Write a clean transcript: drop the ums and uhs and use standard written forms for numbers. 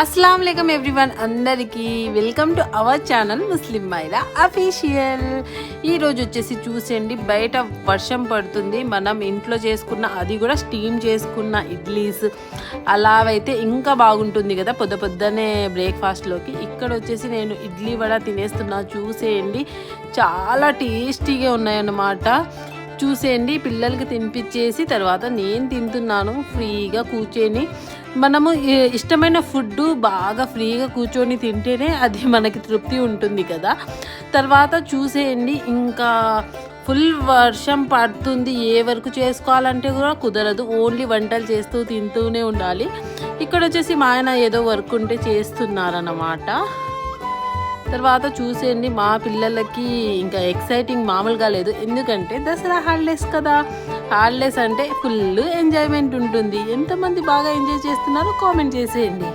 अस्सलाम वालेकुम एवरीवन అందరికీ welcome to our channel Muslim Maira official. ఈరోజు వచ్చేసి చూసేయండి, బయట వర్షం పడుతుంది. మనం ఇంట్లో చేసుకున్న, అది కూడా స్టీమ్ చేసుకున్న ఇడ్లీస్ అలావైతే ఇంకా బాగుంటుంది కదా పొద్దునే బ్రేక్ఫాస్ట్లోకి. ఇక్కడ వచ్చేసి నేను ఇడ్లీ వడ తినేస్తున్నా. చూసేయండి, చాలా టేస్టీగా ఉన్నాయన్నమాట. చూసేయండి, పిల్లలకి తినిపించేసి తర్వాత నేను తింటున్నాను ఫ్రీగా కూర్చొని. మనము ఇష్టమైన ఫుడ్ బాగా ఫ్రీగా కూర్చొని తింటేనే అది మనకి తృప్తి ఉంటుంది కదా. తర్వాత చూసేయండి, ఇంకా ఫుల్ వర్షం పడుతుంది. ఏ వరకు చేసుకోవాలంటే కూడా కుదరదు, ఓన్లీ వంటలు చేస్తూ తింటూనే ఉండాలి. ఇక్కడ వచ్చేసి మా ఆయన ఏదో వర్క్ ఉంటే చేస్తున్నారన్నమాట. తర్వాత చూసేయండి, మా పిల్లలకి ఇంకా ఎక్సైటింగ్ మామూలుగా లేదు. ఎందుకంటే దసరా హాలిడేస్ కదా. హాలిడేస్ అంటే ఫుల్ ఎంజాయ్మెంట్ ఉంటుంది. ఎంతమంది బాగా ఎంజాయ్ చేస్తున్నారో కామెంట్ చేసేయండి.